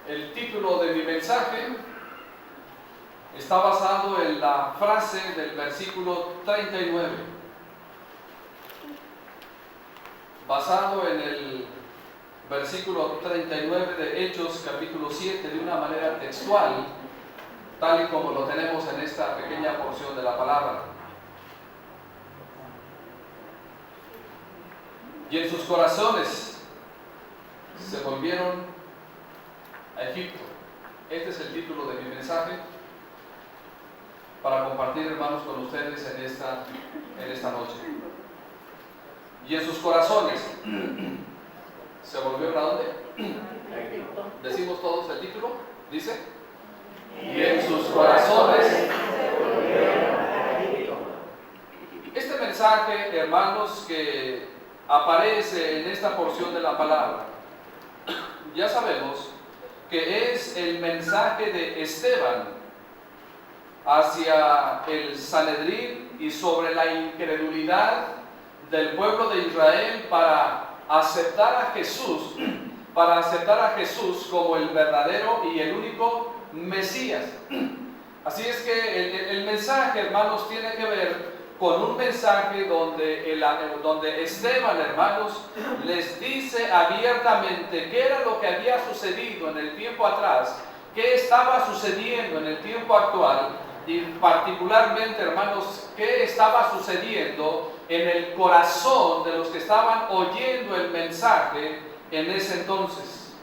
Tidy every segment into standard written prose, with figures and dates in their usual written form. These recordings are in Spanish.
El título de mi mensaje está basado en la frase del versículo 39. Basado en el versículo 39 de Hechos capítulo 7 de una manera textual, tal y como lo tenemos en esta pequeña porción de la palabra. Y en sus corazones se volvieron a Egipto. Este es el título de mi mensaje para compartir, hermanos, con ustedes en esta noche. Y en sus corazones se volvieron ¿a dónde? Decimos todos el título, dice. Y en sus corazones se volvieron a Egipto. Este mensaje, hermanos, que aparece en esta porción de la palabra, ya sabemos que es el mensaje de Esteban hacia el Sanedrín y sobre la incredulidad del pueblo de Israel para aceptar a Jesús como el verdadero y el único Mesías. Así es que el mensaje, hermanos, tiene que ver con un mensaje donde Esteban, hermanos, les dice abiertamente qué era lo que había sucedido en el tiempo atrás, qué estaba sucediendo en el tiempo actual y particularmente, hermanos, qué estaba sucediendo en el corazón de los que estaban oyendo el mensaje en ese entonces.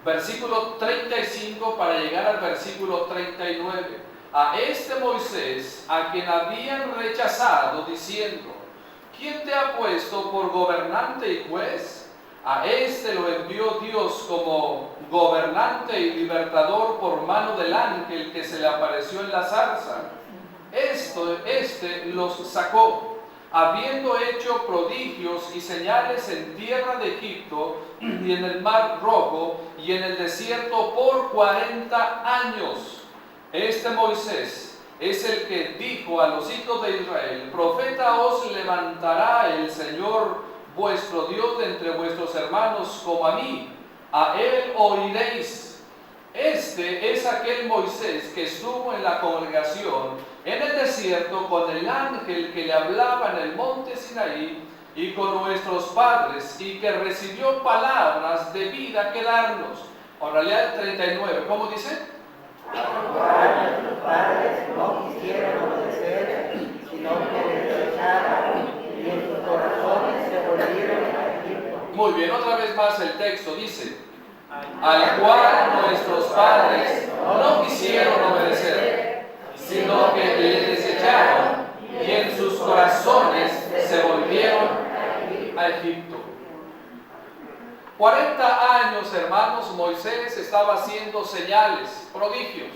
Versículo 35 para llegar al versículo 39. A este Moisés, a quien habían rechazado, diciendo: ¿quién te ha puesto por gobernante y juez? A este lo envió Dios como gobernante y libertador por mano del ángel que se le apareció en la zarza. Este los sacó, habiendo hecho prodigios y señales en tierra de Egipto y en el mar Rojo y en el desierto por 40 años. Este Moisés es el que dijo a los hijos de Israel: profeta os levantará el Señor vuestro Dios de entre vuestros hermanos como a mí, a él oiréis. Este es aquel Moisés que estuvo en la congregación en el desierto con el ángel que le hablaba en el monte Sinaí y con nuestros padres, y que recibió palabras de vida que darnos. Ahora lea el 39, ¿cómo dice? Nuestros padres no quisieron obedecer, sino que les rechazaron, y en sus corazones se volvieron a Egipto. Muy bien, otra vez más el texto dice: al cual nuestros padres no quisieron obedecer, sino que le desecharon, y en sus corazones se volvieron a Egipto. 40 años, hermanos, Moisés estaba haciendo señales, prodigios.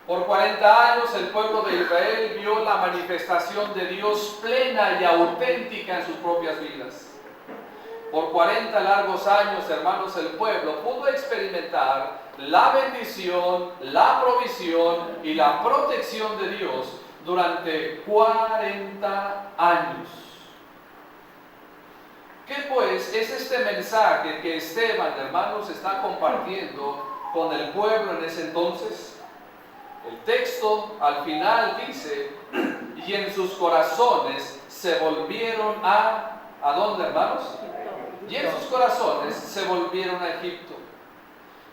Por 40 años el pueblo de Israel vio la manifestación de Dios plena y auténtica en sus propias vidas. Por 40 largos años, hermanos, el pueblo pudo experimentar la bendición, la provisión y la protección de Dios durante 40 años. ¿Qué pues es este mensaje que Esteban, hermanos, está compartiendo con el pueblo en ese entonces? El texto al final dice: y en sus corazones se volvieron ¿a dónde, hermanos? Y en sus corazones se volvieron a Egipto.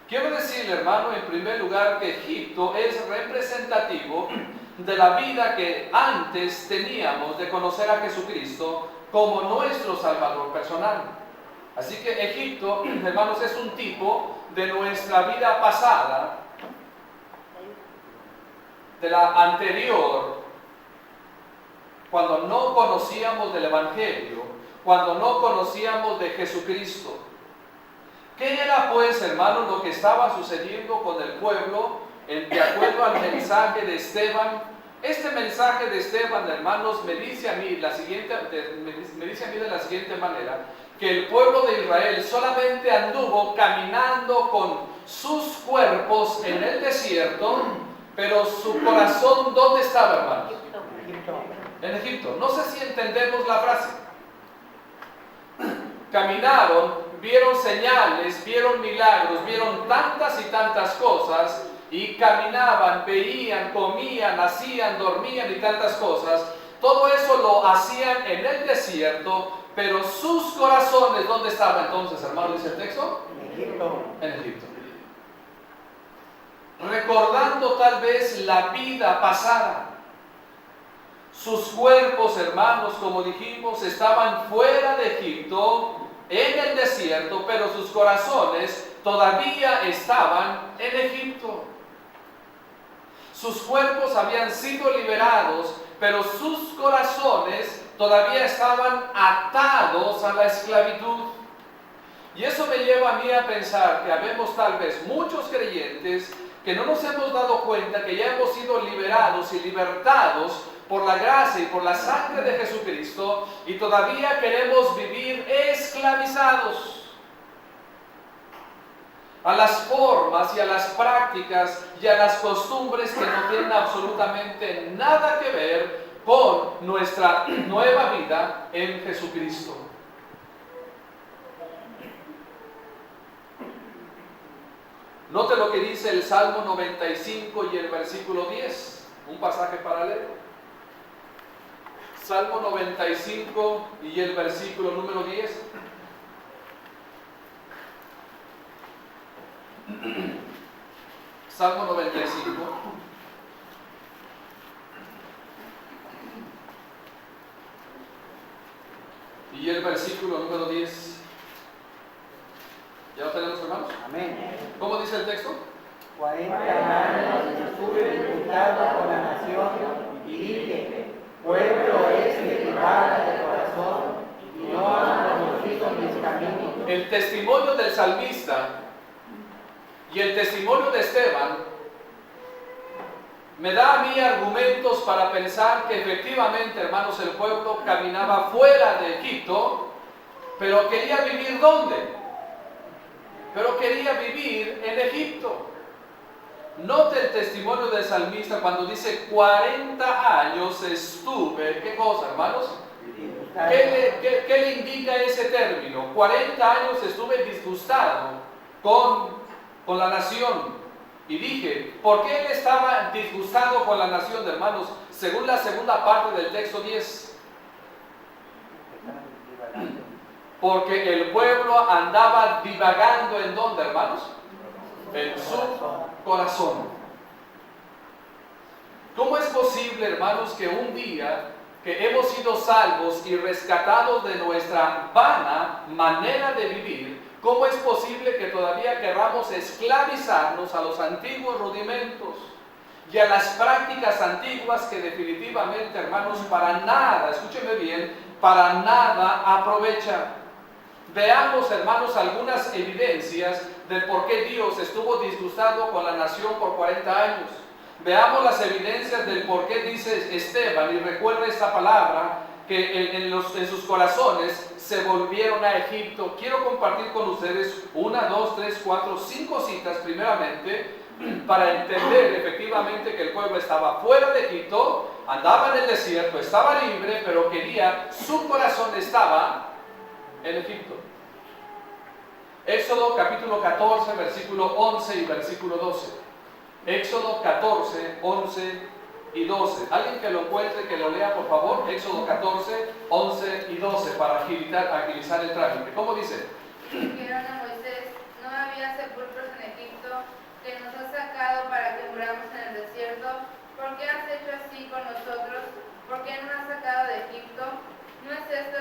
Quiero decirle, hermano, en primer lugar, que Egipto es representativo de la vida que antes teníamos de conocer a Jesucristo como nuestro Salvador personal. Así que Egipto, hermanos, es un tipo de nuestra vida pasada, de la anterior, cuando no conocíamos del Evangelio, cuando no conocíamos de Jesucristo. ¿Qué era, pues, hermanos, lo que estaba sucediendo con el pueblo de acuerdo al mensaje de Esteban? Este mensaje de Esteban, hermanos, me dice a mí de la siguiente manera: que el pueblo de Israel solamente anduvo caminando con sus cuerpos en el desierto, pero su corazón, ¿dónde estaba, hermanos? En Egipto. No sé si entendemos la frase. Caminaron vieron señales, vieron milagros, vieron tantas y tantas cosas, y caminaban, veían, comían, hacían, dormían y tantas cosas. Todo eso lo hacían en el desierto, pero sus corazones, ¿dónde estaban entonces, hermano? Dice el texto. En Egipto. En Egipto. Recordando tal vez la vida pasada. Sus cuerpos, hermanos, como dijimos, estaban fuera de Egipto, en el desierto, pero sus corazones todavía estaban en Egipto. Sus cuerpos habían sido liberados, pero sus corazones todavía estaban atados a la esclavitud. Y eso me lleva a mí a pensar que habemos tal vez muchos creyentes que no nos hemos dado cuenta que ya hemos sido liberados y libertados por la gracia y por la sangre de Jesucristo, y todavía queremos vivir esclavizados a las formas y a las prácticas y a las costumbres que no tienen absolutamente nada que ver con nuestra nueva vida en Jesucristo. Note lo que dice el Salmo 95 y el versículo 10, un pasaje paralelo. Salmo 95 y el versículo número 10. Salmo 95. Y el versículo número 10. ¿Ya lo tenemos, hermanos? Amén. ¿Cómo dice el texto? 40 años estuve disputado con la nación y dije, pueblo es que divaga de corazón y no han conocido mis caminos. El testimonio del salmista y el testimonio de Esteban me da a mí argumentos para pensar que efectivamente, hermanos, el pueblo caminaba fuera de Egipto, pero quería vivir ¿dónde? Pero quería vivir en Egipto. Note el testimonio del salmista cuando dice 40 años estuve. ¿Qué cosa, hermanos? ¿Qué le indica ese término? 40 años estuve disgustado con la nación. Y dije, ¿por qué él estaba disgustado con la nación, hermanos? Según la segunda parte del texto 10. Porque el pueblo andaba divagando ¿en dónde, hermanos? En su corazón. ¿Cómo es posible, hermanos, que un día que hemos sido salvos y rescatados de nuestra vana manera de vivir, cómo es posible que todavía queramos esclavizarnos a los antiguos rudimentos y a las prácticas antiguas que definitivamente, hermanos, para nada, escúchenme bien, para nada aprovechan? Veamos, hermanos, algunas evidencias del por qué Dios estuvo disgustado con la nación por 40 años. Veamos las evidencias del por qué dice Esteban, y recuerda esta palabra, que en sus corazones se volvieron a Egipto. Quiero compartir con ustedes 1, 2, 3, 4, 5 citas primeramente, para entender efectivamente que el pueblo estaba fuera de Egipto, andaba en el desierto, estaba libre, pero su corazón estaba en Egipto. Éxodo capítulo 14, versículo 11 y versículo 12. Éxodo 14, 11 y 12. Alguien que lo encuentre, que lo lea, por favor. Éxodo 14, 11 y 12, para agilizar el trámite. ¿Cómo dice? Dijeron a Moisés, no había sepulcros en Egipto, que nos has sacado para que muramos en el desierto. ¿Por qué has hecho así con nosotros? ¿Por qué nos has sacado de Egipto? ¿No es esto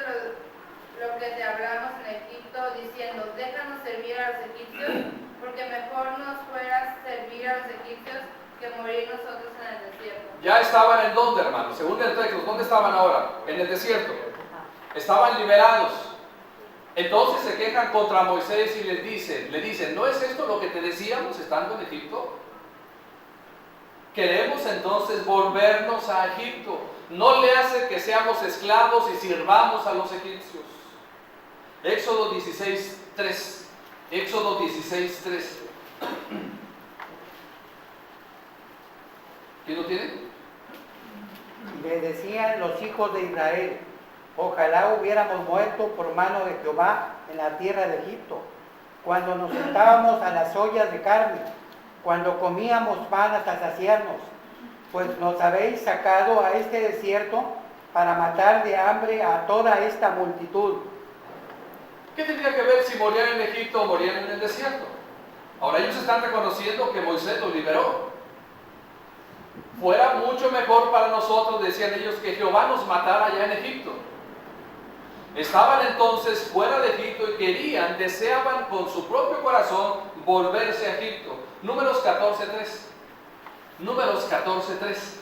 lo que te hablamos en Egipto, diciendo, déjanos servir a los egipcios? Porque mejor nos fuera servir a los egipcios que morir nosotros en el desierto. Ya estaban en dónde, hermanos, según el texto, ¿dónde estaban ahora? En el desierto. Estaban liberados. Entonces se quejan contra Moisés y le dicen, ¿no es esto lo que te decíamos estando en Egipto? Queremos entonces volvernos a Egipto. No le hace que seamos esclavos y sirvamos a los egipcios. Éxodo 16, 3. Éxodo 16, 3. ¿Quién lo tiene? Le decían los hijos de Israel, Ojalá hubiéramos muerto por mano de Jehová en la tierra de Egipto, cuando nos sentábamos a las ollas de carne, cuando comíamos pan hasta saciarnos, pues nos habéis sacado a este desierto para matar de hambre a toda esta multitud. ¿Qué tendría que ver si morían en Egipto o morían en el desierto? Ahora ellos están reconociendo que Moisés los liberó. Fuera mucho mejor para nosotros, decían ellos, que Jehová nos matara allá en Egipto. Estaban entonces fuera de Egipto y querían, deseaban con su propio corazón volverse a Egipto. Números 14:3. Números 14:3.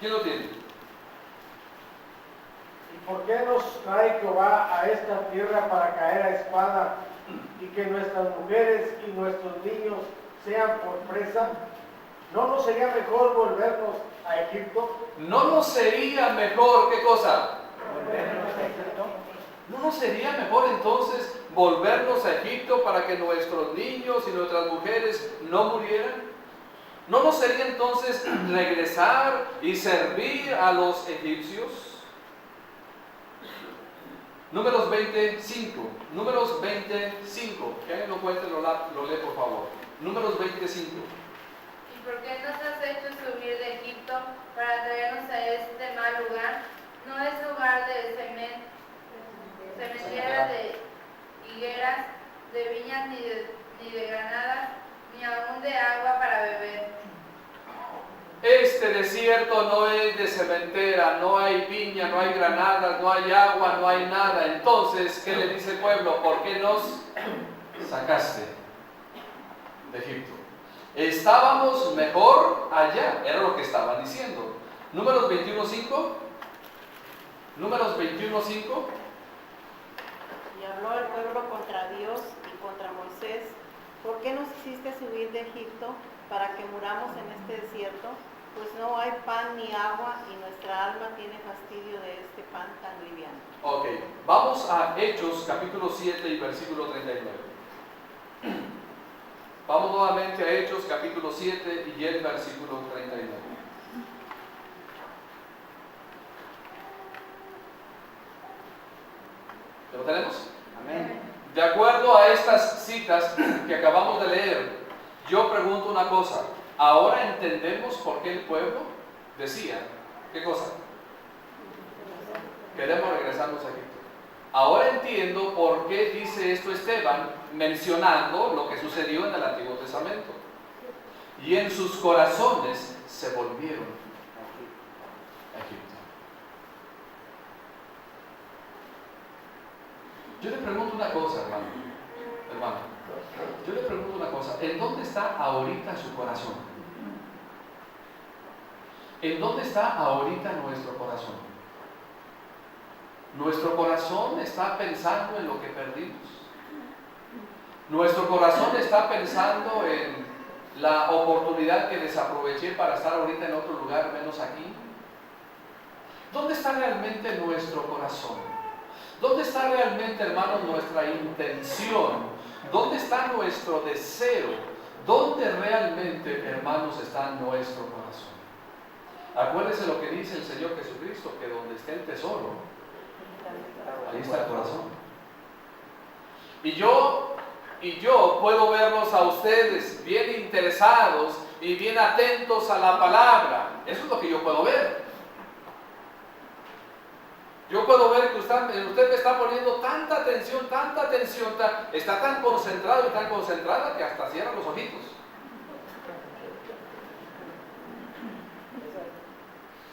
¿Quién lo tiene? ¿Y por qué nos trae Jehová a esta tierra para caer a espada y que nuestras mujeres y nuestros niños sean por presa? ¿No nos sería mejor volvernos a Egipto? ¿No nos sería mejor, qué cosa? Volvernos a Egipto. ¿No nos sería mejor entonces volvernos a Egipto para que nuestros niños y nuestras mujeres no murieran? ¿No nos sería entonces regresar y servir a los egipcios? Números 25. Números 25. Que alguien lo cuente, lo lee por favor. Números 25. ¿Y por qué nos has hecho subir de Egipto para traernos a este mal lugar? No es lugar de sementera de higueras, de viñas, ni de granadas, ni aún de agua para beber. Este desierto no es de cementera, no hay viña, no hay granadas, no hay agua, no hay nada. Entonces, ¿qué le dice el pueblo? ¿Por qué nos sacaste de Egipto? Estábamos mejor allá, era lo que estaban diciendo. Números 21:5. Números 21:5. Y habló el pueblo contra Dios y contra Moisés: ¿por qué nos hiciste subir de Egipto para que muramos en este desierto? Pues no hay pan ni agua y nuestra alma tiene fastidio de este pan tan liviano. Ok, vamos a Hechos capítulo 7 y versículo 39. Vamos nuevamente a Hechos capítulo 7 y el versículo 39. ¿Lo tenemos? Amén. De acuerdo a estas citas que acabamos de leer, yo pregunto una cosa. Ahora entendemos por qué el pueblo decía, ¿qué cosa? Queremos regresarnos a Egipto. Ahora entiendo por qué dice esto Esteban, mencionando lo que sucedió en el Antiguo Testamento. Y en sus corazones se volvieron a Egipto. Yo le pregunto una cosa, hermano. Yo le pregunto una cosa. ¿En dónde está ahorita su corazón? ¿En dónde está ahorita nuestro corazón? Nuestro corazón está pensando en lo que perdimos. Nuestro corazón está pensando en la oportunidad que desaproveché para estar ahorita en otro lugar menos aquí. ¿Dónde está realmente nuestro corazón? ¿Dónde está realmente, hermanos, nuestra intención? ¿Dónde está nuestro deseo? ¿Dónde realmente, hermanos, está nuestro corazón? Acuérdense lo que dice el Señor Jesucristo, que donde esté el tesoro, ahí está el corazón. Y yo puedo verlos a ustedes bien interesados y bien atentos a la palabra. Eso es lo que yo puedo ver. Yo puedo ver que usted me está poniendo tanta atención, está tan concentrado y tan concentrada que hasta cierra los ojitos.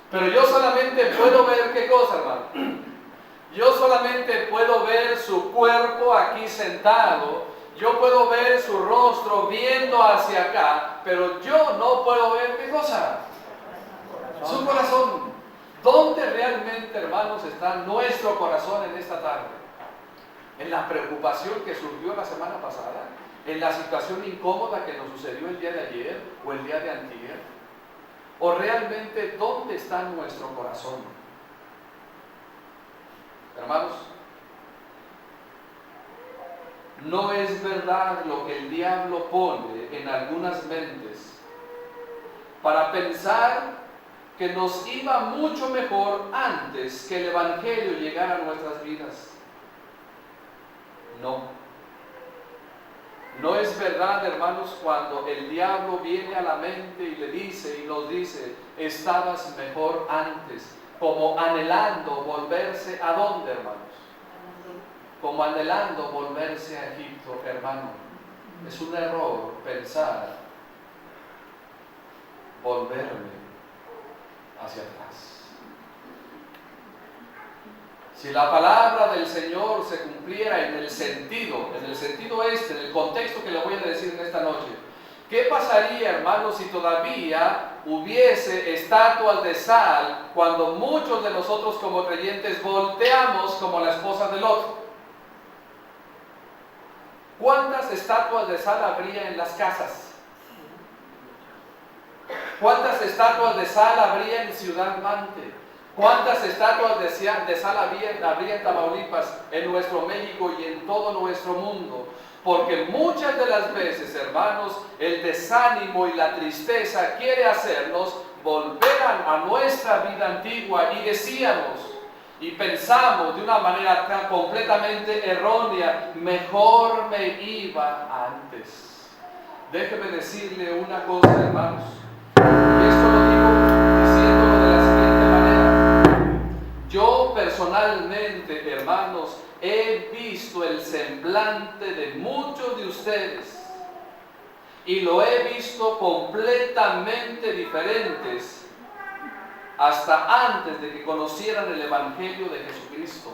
Pero yo solamente puedo ver, ¿qué cosa, hermano? Yo solamente puedo ver su cuerpo aquí sentado, yo puedo ver su rostro viendo hacia acá, pero yo no puedo ver, ¿qué cosa? Su corazón. ¿Dónde realmente, hermanos, está nuestro corazón en esta tarde? ¿En la preocupación que surgió la semana pasada? ¿En la situación incómoda que nos sucedió el día de ayer o el día de antier? ¿O realmente dónde está nuestro corazón? Hermanos, no es verdad lo que el diablo pone en algunas mentes para pensar que nos iba mucho mejor antes que el Evangelio llegara a nuestras vidas. No. No es verdad, hermanos, cuando el diablo viene a la mente y le dice y nos dice, estabas mejor antes, como anhelando volverse ¿a dónde, hermanos? Como anhelando volverse a Egipto, hermano. Es un error pensar volverme hacia atrás. Si la palabra del Señor se cumpliera en el sentido en el contexto que le voy a decir en esta noche, ¿qué pasaría, hermanos, si todavía hubiese estatuas de sal cuando muchos de nosotros como creyentes volteamos como la esposa del otro? ¿Cuántas estatuas de sal habría en las casas? ¿Cuántas estatuas de sal habría en Ciudad Mante? ¿Cuántas estatuas de sal habría en Tamaulipas, en nuestro México y en todo nuestro mundo? Porque muchas de las veces, hermanos, el desánimo y la tristeza quiere hacernos volver a nuestra vida antigua y decíamos y pensamos de una manera tan completamente errónea, mejor me iba antes. Déjeme decirle una cosa, hermanos, y esto lo digo diciéndolo de la siguiente manera. Yo personalmente, hermanos, he visto el semblante de muchos de ustedes y lo he visto completamente diferentes hasta antes de que conocieran el Evangelio de Jesucristo.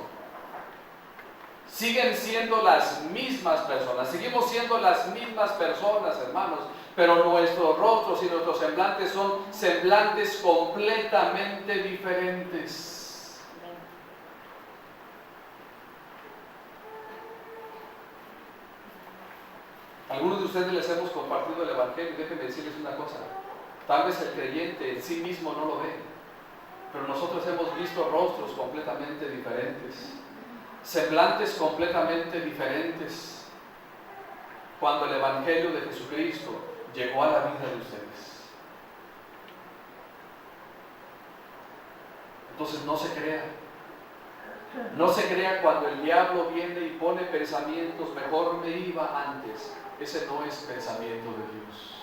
Siguen siendo las mismas personas, seguimos siendo las mismas personas, hermanos, pero nuestros rostros y nuestros semblantes son semblantes completamente diferentes. Algunos de ustedes les hemos compartido el Evangelio. Déjenme decirles una cosa, tal vez el creyente en sí mismo no lo ve, pero nosotros hemos visto rostros completamente diferentes, semblantes completamente diferentes, cuando el Evangelio de Jesucristo llegó a la vida de ustedes. Entonces no se crea. No se crea cuando el diablo viene y pone pensamientos, mejor me iba antes. Ese no es pensamiento de Dios.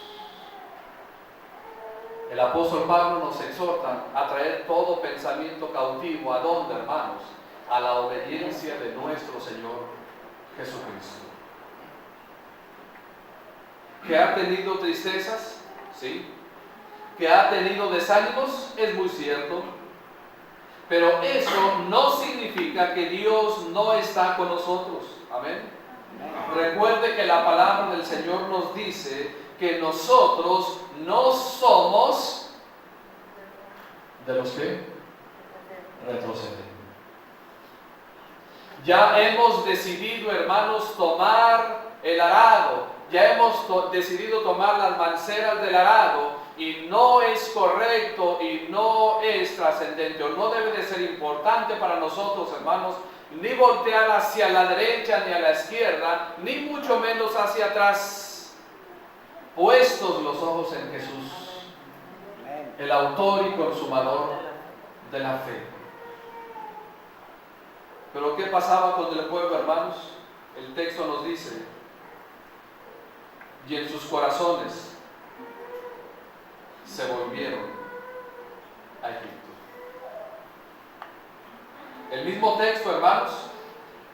El apóstol Pablo nos exhorta a traer todo pensamiento cautivo. ¿A dónde, hermanos? A la obediencia de nuestro Señor Jesucristo. ¿Que ha tenido tristezas? Sí. ¿Que ha tenido desánimos? Es muy cierto. Pero eso no significa que Dios no está con nosotros. Amén. Recuerde que la palabra del Señor nos dice que nosotros no somos de los que retroceden. Ya hemos decidido, hermanos, tomar el arado. Ya hemos decidido tomar las manceras del arado. Y no es correcto y no es trascendente, o no debe de ser importante para nosotros, hermanos, ni voltear hacia la derecha ni a la izquierda, ni mucho menos hacia atrás, puestos los ojos en Jesús, el autor y consumador de la fe. Pero ¿qué pasaba con el pueblo, hermanos? El texto nos dice, y en sus corazones se volvieron a Egipto. El mismo texto, hermanos,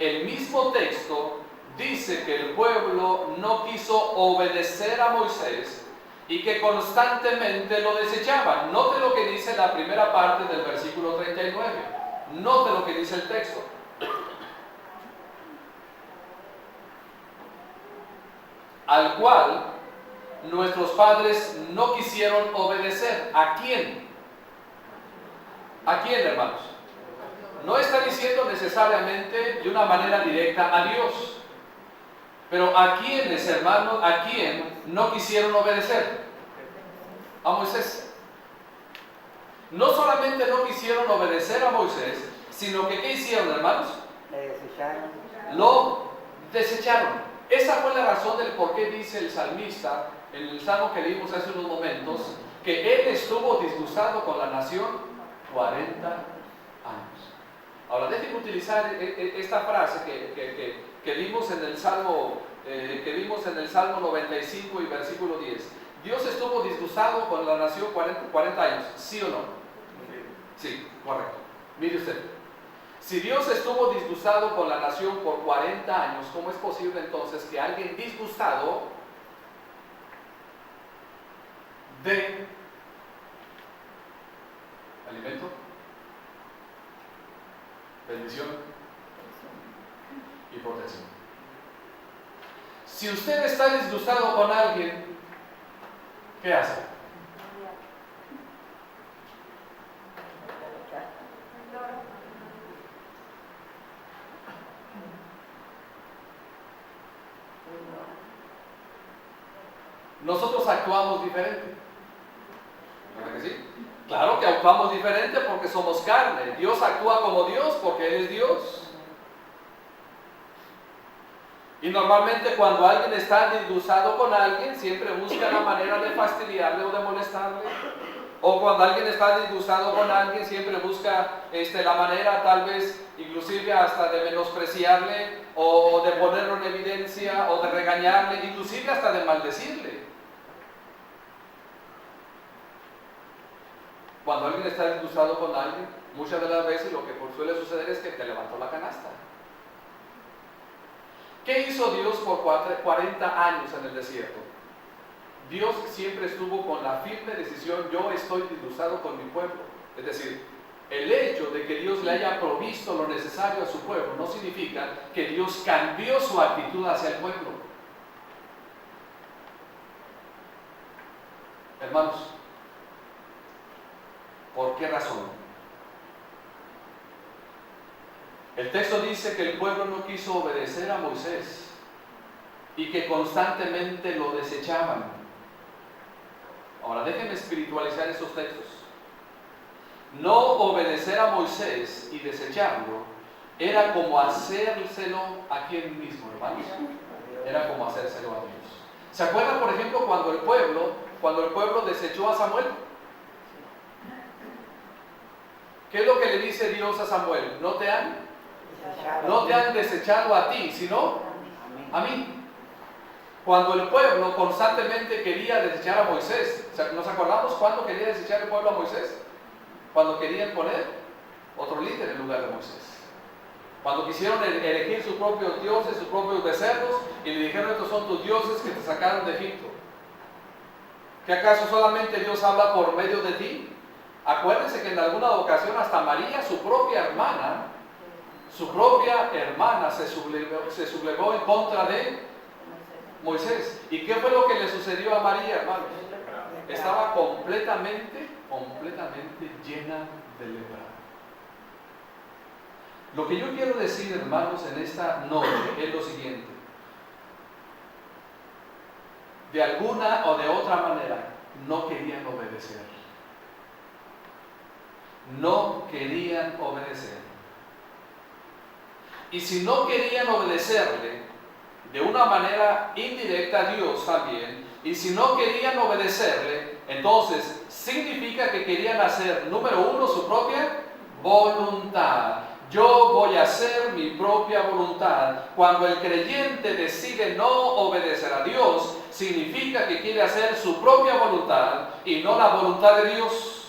el mismo texto dice que el pueblo no quiso obedecer a Moisés y que constantemente lo desechaban. Note lo que dice la primera parte del versículo 39. Note lo que dice el texto. Al cual nuestros padres no quisieron obedecer. ¿A quién? ¿A quién, hermanos? No está diciendo necesariamente de una manera directa a Dios. Pero ¿a quiénes, hermanos? ¿A quién no quisieron obedecer? A Moisés. No solamente no quisieron obedecer a Moisés, sino que ¿qué hicieron, hermanos? Lo desecharon. Esa fue la razón del por qué dice el salmista, en el salmo que leímos hace unos momentos, que él estuvo disgustado con la nación 40 años. Ahora, déjenme utilizar esta frase que vimos en el Salmo 95 y versículo 10. Dios estuvo disgustado con la nación 40 años, ¿sí o no? Sí, correcto. Mire usted, si Dios estuvo disgustado con la nación por 40 años, ¿cómo es posible entonces que alguien disgustado de alimento, bendición y protección? Si usted está disgustado con alguien, ¿qué hace? Nosotros actuamos diferente. ¿Verdad que sí? Claro que actuamos diferente porque somos carne. Dios actúa como Dios porque Él es Dios. Y normalmente cuando alguien está disgustado con alguien, siempre busca la manera de fastidiarle o de molestarle. O cuando alguien está disgustado con alguien, siempre busca la manera, tal vez, inclusive hasta de menospreciarle, o de ponerlo en evidencia, o de regañarle, inclusive hasta de maldecirle. Cuando alguien está disgustado con alguien, muchas de las veces lo que suele suceder es que te levantó la canasta. ¿Qué hizo Dios por 40 años en el desierto? Dios siempre estuvo con la firme decisión: yo estoy disgustado con mi pueblo. Es decir, el hecho de que Dios le haya provisto lo necesario a su pueblo no significa que Dios cambió su actitud hacia el pueblo. Hermanos, ¿por qué razón? El texto dice que el pueblo no quiso obedecer a Moisés y que constantemente lo desechaban. Ahora, déjenme espiritualizar esos textos. No obedecer a Moisés y desecharlo era como hacérselo a quien mismo, hermanos. Era como hacérselo a Dios. ¿Se acuerdan, por ejemplo, cuando el pueblo desechó a Samuel? ¿Qué es lo que le dice Dios a Samuel? No te han desechado a ti, sino a mí. Cuando el pueblo constantemente quería desechar a Moisés, ¿nos acordamos cuándo quería desechar el pueblo a Moisés? Cuando querían poner otro líder en lugar de Moisés. Cuando quisieron elegir sus propios dioses, sus propios becerros, y le dijeron: estos son tus dioses que te sacaron de Egipto. ¿Que acaso solamente Dios habla por medio de ti? Acuérdense que en alguna ocasión hasta María, su propia hermana, se sublevó en contra de Moisés. ¿Y qué fue lo que le sucedió a María, hermanos? Estaba completamente llena de lepra. Lo que yo quiero decir, hermanos, en esta noche es lo siguiente: de alguna o de otra manera no querían obedecer. No querían obedecer. Y si no querían obedecerle de una manera indirecta a Dios también, y si no querían obedecerle, entonces significa que querían hacer, número uno, su propia voluntad. Yo voy a hacer mi propia voluntad. Cuando el creyente decide no obedecer a Dios, significa que quiere hacer su propia voluntad y no la voluntad de Dios.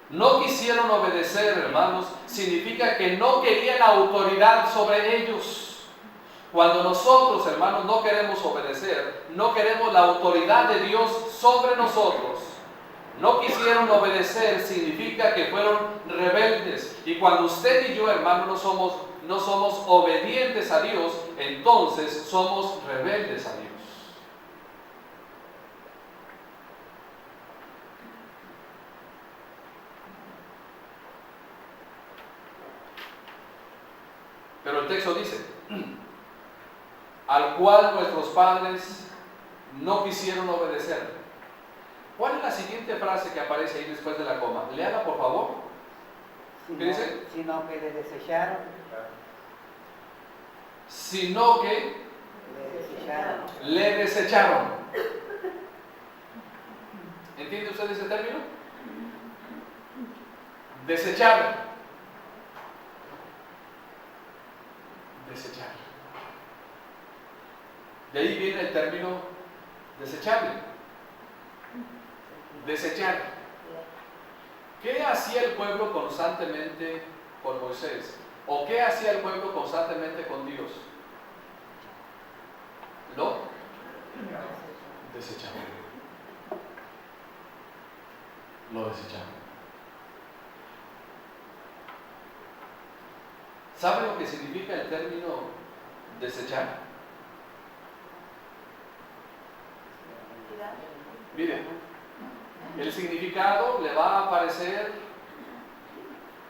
No quisieron obedecer, hermanos, significa que no querían autoridad sobre ellos. Cuando nosotros, hermanos, no queremos obedecer, no queremos la autoridad de Dios sobre nosotros, no quisieron obedecer, significa que fueron rebeldes. Y cuando usted y yo, hermanos, no somos obedientes a Dios, entonces somos rebeldes a Dios. Pero el texto dice: al cual nuestros padres no quisieron obedecer. ¿Cuál es la siguiente frase que aparece ahí después de la coma? Léala, por favor. ¿Qué dice? Sino que le desecharon. Sino que le desecharon. ¿Entiende usted ese término? Desechar. Desechar. De ahí viene el término desechable. Desechar. ¿Qué hacía el pueblo constantemente con Moisés? ¿O qué hacía el pueblo constantemente con Dios? Lo desechaba. Lo desechaba. ¿Sabe lo que significa el término desechar? Mire, el significado le va a aparecer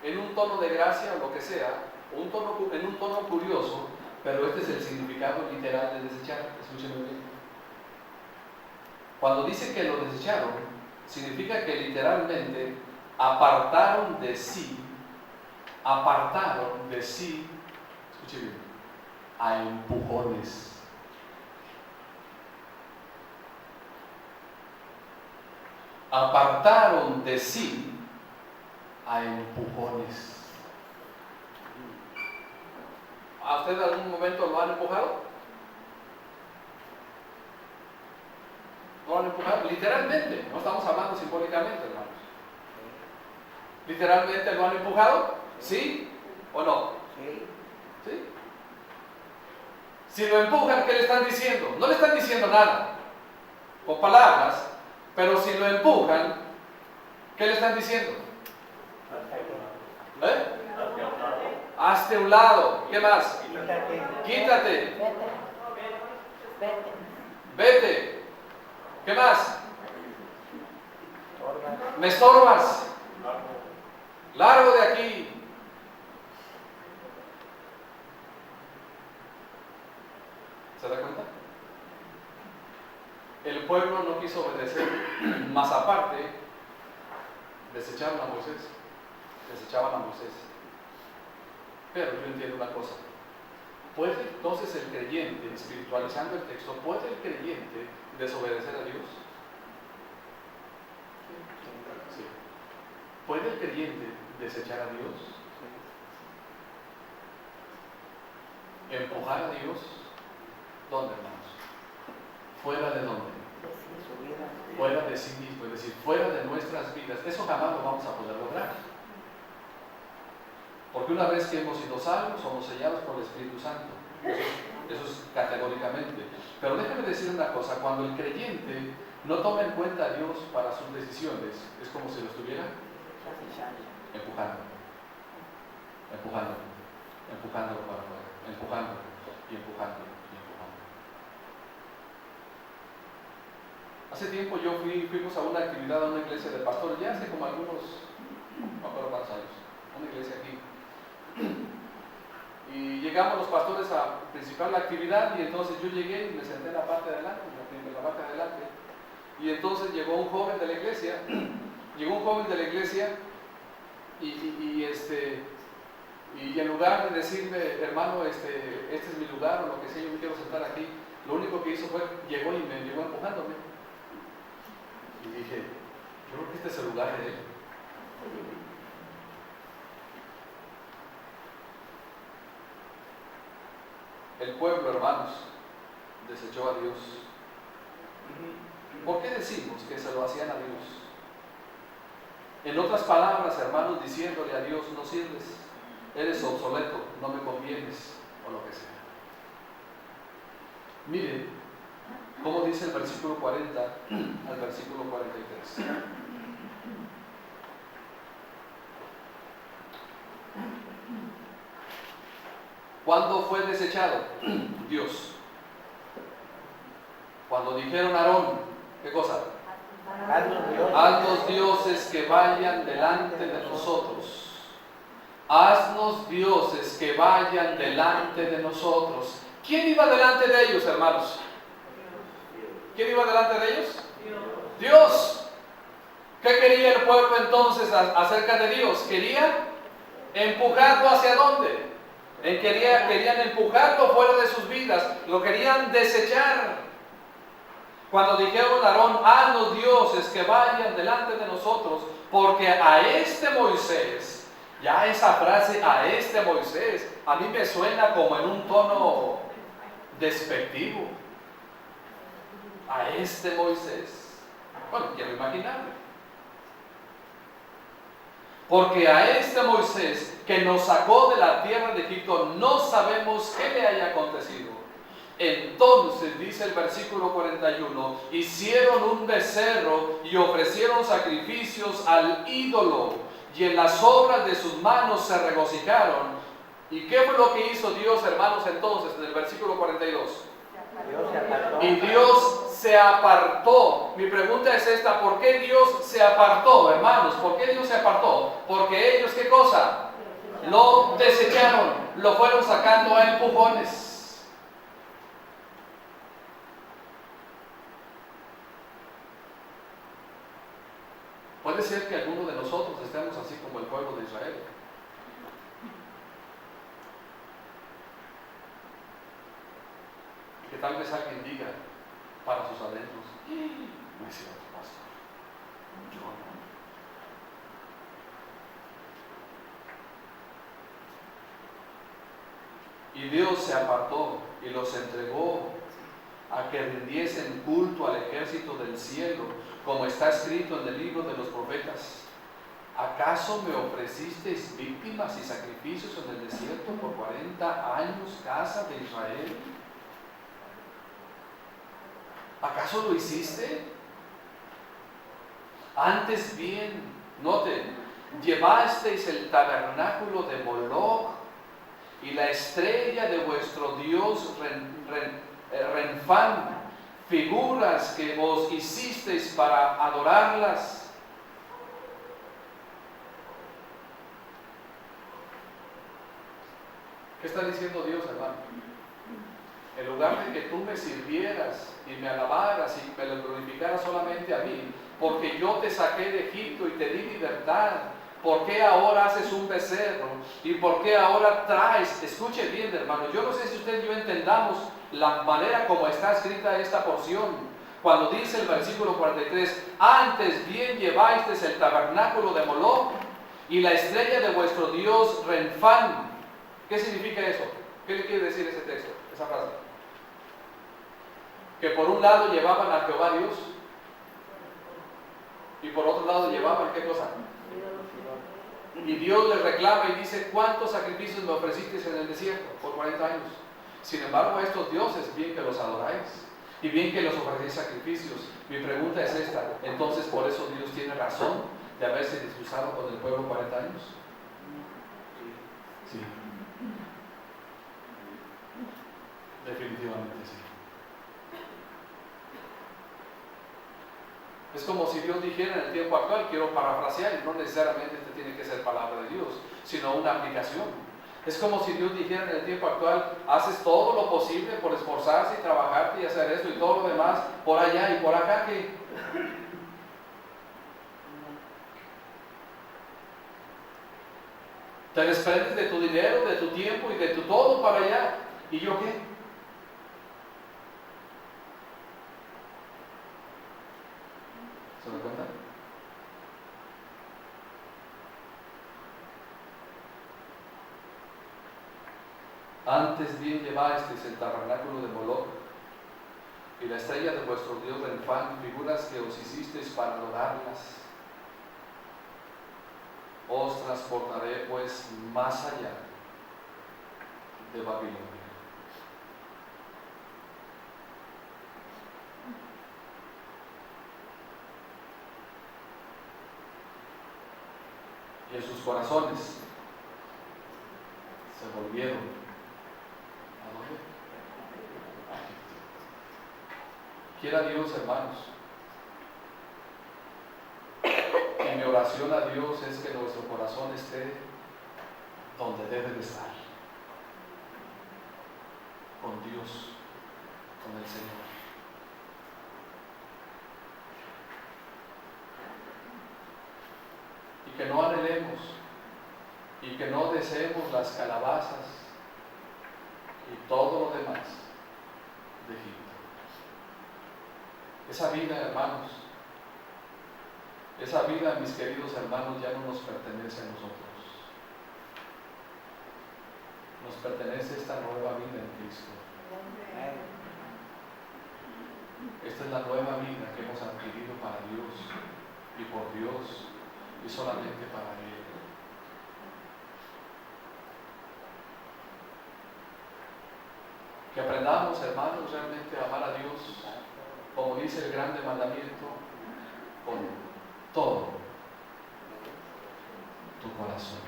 en un tono de gracia o lo que sea, en un tono curioso, pero este es el significado literal de desechar. Escúchenme bien. Cuando dice que lo desecharon, significa que literalmente apartaron de sí, escuchen bien, a empujones. Apartaron de sí a empujones. ¿A usted en algún momento lo han empujado? ¿No lo han empujado? Literalmente, no estamos hablando simbólicamente, hermanos. ¿Literalmente lo han empujado? ¿Sí o no? Sí. ¿Sí? Si lo empujan, ¿qué le están diciendo? No le están diciendo nada con palabras, pero si lo empujan, ¿qué le están diciendo? Hazte a un lado. ¿Qué más? Quítate. Vete. ¿Qué más? Me estorbas. Largo de aquí. ¿Se da cuenta? El pueblo no quiso obedecer, más aparte, desecharon a Moisés. Desechaban a Moisés. Pero yo entiendo una cosa. ¿Puede entonces el creyente, espiritualizando el texto, puede el creyente desobedecer a Dios? Sí. ¿Puede el creyente desechar a Dios? ¿Empujar a Dios? ¿Dónde, hermanos? ¿Fuera de dónde? Fuera de sí mismo, es decir, fuera de nuestras vidas. Eso jamás lo vamos a poder lograr. Porque una vez que hemos sido salvos, somos sellados por el Espíritu Santo. Eso es categóricamente. Pero déjame decir una cosa, cuando el creyente no toma en cuenta a Dios para sus decisiones, es como si lo estuviera empujando. Empujándolo para afuera, empujando y empujando y empujando. Hace tiempo fuimos a una actividad a una iglesia de pastores, ya hace como algunos, no me acuerdo cuántos años, una iglesia aquí. Y llegamos los pastores a principal la actividad y entonces yo llegué y me senté en la parte de adelante, y entonces llegó un joven de la iglesia, y en lugar de decirme, hermano, este es mi lugar o lo que sea, yo me quiero sentar aquí, lo único que hizo fue, llegó y me llegó empujándome. Y dije, yo creo que este es el lugar de él. El pueblo, hermanos, desechó a Dios. ¿Por qué decimos que se lo hacían a Dios? En otras palabras, hermanos, diciéndole a Dios, no sirves, eres obsoleto, no me convienes, o lo que sea. Miren cómo dice el versículo 40 al versículo 43. ¿Cuándo fue desechado? Dios. Cuando dijeron a Aarón, ¿qué cosa? Haznos dioses que vayan delante de nosotros. Haznos dioses que vayan delante de nosotros. ¿Quién iba delante de ellos, hermanos? ¿Quién iba delante de ellos? Dios. ¿Qué quería el pueblo entonces acerca de Dios? Quería empujarlo hacia dónde. Querían empujarlo fuera de sus vidas, lo querían desechar. Cuando dijeron a Aarón, haznos dioses que vayan delante de nosotros, porque a este Moisés, ya esa frase, a este Moisés, a mí me suena como en un tono despectivo. A este Moisés. Bueno, quiero imaginarme. Porque a este Moisés que nos sacó de la tierra de Egipto, no sabemos qué le haya acontecido. Entonces, dice el versículo 41, hicieron un becerro y ofrecieron sacrificios al ídolo, y en las obras de sus manos se regocijaron. ¿Y qué fue lo que hizo Dios, hermanos, entonces, en el versículo 42? Dios se apartó. Y Dios se apartó. Mi pregunta es esta: ¿por qué Dios se apartó, hermanos? ¿Por qué Dios se apartó? Porque ellos, ¿qué cosa? Lo desecharon, lo fueron sacando a empujones. Puede ser que alguno de nosotros estemos así como el pueblo de Israel. Que tal vez alguien diga para sus adentros, no es cierto, pastor, yo no. Y Dios se apartó y los entregó a que rindiesen culto al ejército del cielo, como está escrito en el libro de los profetas. ¿Acaso me ofrecisteis víctimas y sacrificios en el desierto por 40 años, casa de Israel? ¿Acaso lo hiciste? Antes bien, noten, llevasteis el tabernáculo de Moloch y la estrella de vuestro dios Renfán, figuras que os hicisteis para adorarlas. ¿Qué está diciendo Dios, hermano? En lugar de que tú me sirvieras y me alabaras y me lo glorificaras solamente a mí, porque yo te saqué de Egipto y te di libertad, ¿por qué ahora haces un becerro? ¿Y por qué ahora traes? Escuche bien, hermano, yo no sé si usted y yo entendamos la manera como está escrita esta porción. Cuando dice el versículo 43, antes bien llevasteis el tabernáculo de Moloch y la estrella de vuestro dios Renfán. ¿Qué significa eso? ¿Qué le quiere decir ese texto, esa frase? Que por un lado llevaban a Jehová Dios y por otro lado llevaban, ¿qué cosa? Y Dios les reclama y dice, ¿cuántos sacrificios me ofrecisteis en el desierto por 40 años? Sin embargo, a estos dioses bien que los adoráis y bien que los ofrecéis sacrificios. Mi pregunta es esta: entonces, ¿por eso Dios tiene razón de haberse disgustado con el pueblo 40 años? Sí. Definitivamente sí. Es como si Dios dijera en el tiempo actual, quiero parafrasear, y no necesariamente este tiene que ser palabra de Dios, sino una aplicación. Es como si Dios dijera en el tiempo actual, haces todo lo posible por esforzarse y trabajarte y hacer esto y todo lo demás, por allá y por acá, ¿qué? Te desprendes de tu dinero, de tu tiempo y de tu todo para allá. ¿Y yo qué? ¿Se da cuenta? Antes bien llevasteis el tabernáculo de Moloch y la estrella de vuestro dios Renfán, figuras que os hicisteis para adorarlas. Os transportaré pues más allá de Babilonia. Y en sus corazones se volvieron. ¿A dónde? A Egipto. Quiera Dios, hermanos, y mi oración a Dios es que nuestro corazón esté donde debe de estar, con Dios, con el Señor. Y que no anhelemos y que no deseemos las calabazas y todo lo demás de Egipto. Esa vida, hermanos, esa vida, mis queridos hermanos, ya no nos pertenece a nosotros. Nos pertenece esta nueva vida en Cristo. Esta es la nueva vida que hemos adquirido para Dios y por Dios y solamente para Él. Que aprendamos, hermanos, realmente a amar a Dios, como dice el grande mandamiento, con todo tu corazón.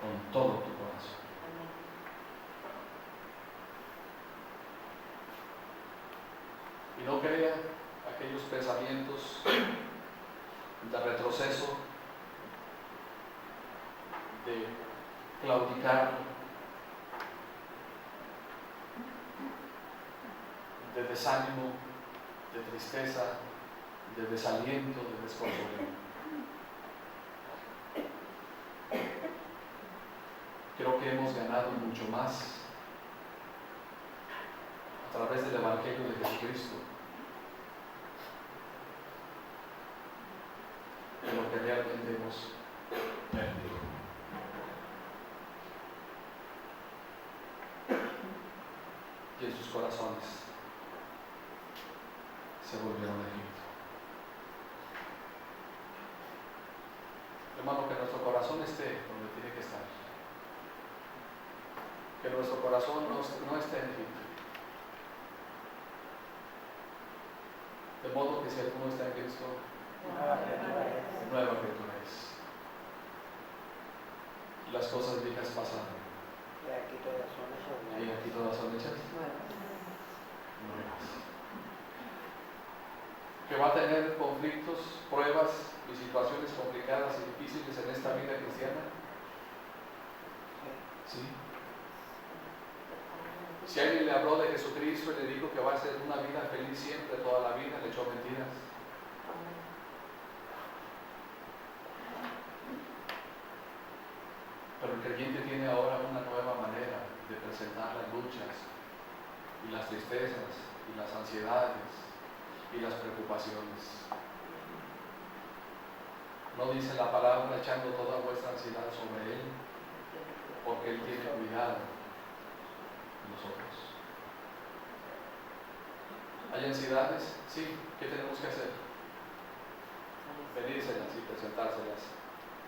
Con todo tu corazón. Y no crea aquellos pensamientos de retroceso, de claudicar, de desánimo, de tristeza, de desaliento, de desconsuelo. Creo que hemos ganado mucho más a través del Evangelio de Jesucristo de lo que realmente hemos perdido. Y en sus corazones se volvieron a Egipto. Hermano, que nuestro corazón esté donde tiene que estar. Que nuestro corazón no esté en Egipto. De modo que si alguno está en Cristo, nueva criatura es. Las cosas viejas pasaron. Y aquí todas son hechas Y nuevas. aquí todas son hechas nuevas. Que va a tener conflictos, pruebas y situaciones complicadas y difíciles en esta vida cristiana. Sí. Si alguien le habló de Jesucristo y le dijo que va a ser una vida feliz siempre, toda la vida, le echó mentiras. Pero el creyente tiene ahora una nueva manera de presentar las luchas y las tristezas y las ansiedades y las preocupaciones. No dice la palabra echando toda vuestra ansiedad sobre Él, porque Él tiene cuidado de nosotros. ¿Hay ansiedades? Sí. ¿Qué tenemos que hacer? Pedírselas y presentárselas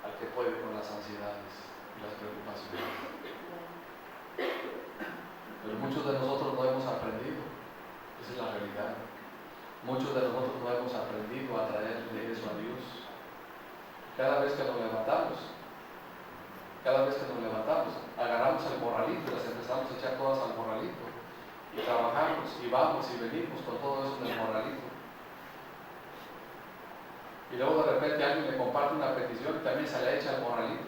al que puede con las ansiedades y las preocupaciones. Pero muchos de nosotros no hemos aprendido, esa es la realidad. Muchos de nosotros no hemos aprendido a traerle eso a Dios. Cada vez que nos levantamos, agarramos el morralito y las empezamos a echar todas al morralito. Y trabajamos y vamos y venimos con todo eso en el morralito. Y luego de repente alguien le comparte una petición y también se le echa al morralito.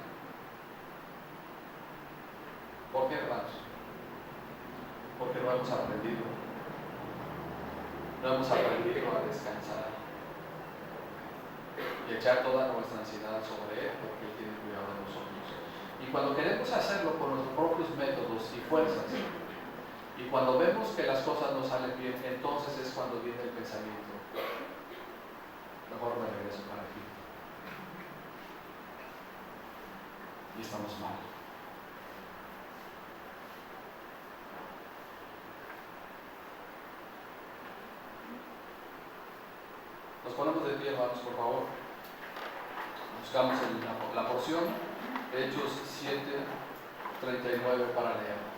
¿Por qué, hermanos? Porque no hemos aprendido. No hemos aprendido a descansar y echar toda nuestra ansiedad sobre Él, porque Él tiene cuidado de nosotros. Y cuando queremos hacerlo con nuestros propios métodos y fuerzas, y cuando vemos que las cosas no salen bien, entonces es cuando viene el pensamiento: mejor me regreso para aquí. Y estamos mal. Nos ponemos de pie, hermanos, por favor. Buscamos la porción, Hechos 7:39 para leer.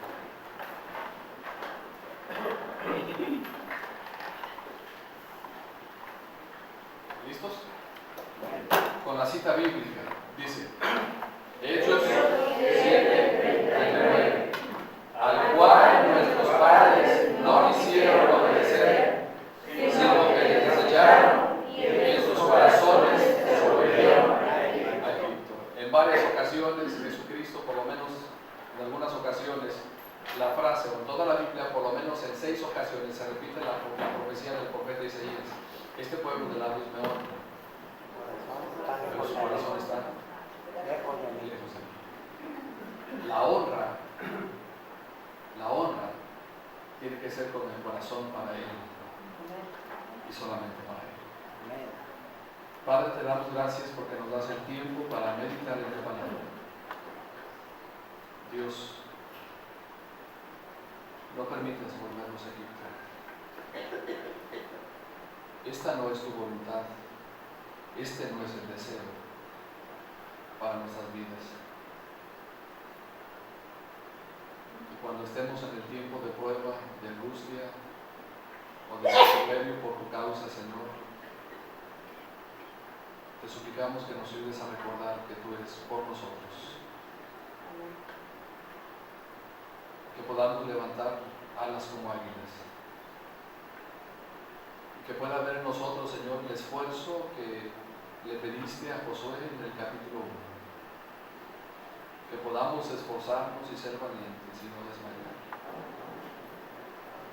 ¿Listos? Con la cita bíblica, dice: Hechos 7:39, al cual nuestros padres no quisieron obedecer, sino que les desecharon y en sus corazones se volvieron a Egipto. En varias ocasiones Jesucristo, por lo menos en algunas ocasiones, la frase, o en toda la Biblia, por lo menos en 6 ocasiones, se repite la profecía del profeta Isaías: este pueblo de labios me honra, pero su corazón está lejos de mí. La honra tiene que ser con el corazón para Él. y solamente para Él. Padre, te damos gracias porque nos das el tiempo para meditar en tu palabra. Dios, no permitas volvernos a equivocar. Esta no es tu voluntad, este no es el deseo para nuestras vidas. Y cuando estemos en el tiempo de prueba, de angustia o de vituperio por tu causa, Señor, te suplicamos que nos ayudes a recordar que tú eres por nosotros. Que podamos levantar alas como águilas. Y que pueda haber en nosotros, Señor, el esfuerzo que le pediste a Josué en el capítulo 1. Que podamos esforzarnos y ser valientes y no desmayar.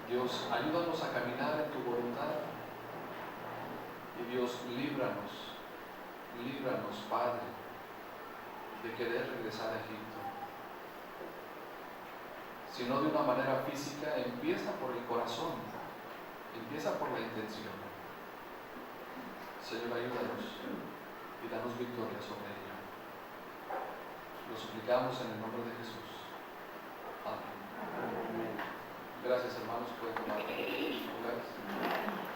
Dios, ayúdanos a caminar en tu voluntad. Y Dios, líbranos, Padre, de querer regresar a Egipto. Si no de una manera física, empieza por el corazón, empieza por la intención. Señor, ayúdanos y danos victoria sobre ello. Lo suplicamos en el nombre de Jesús. Amén. Gracias, hermanos, por tomar lugares.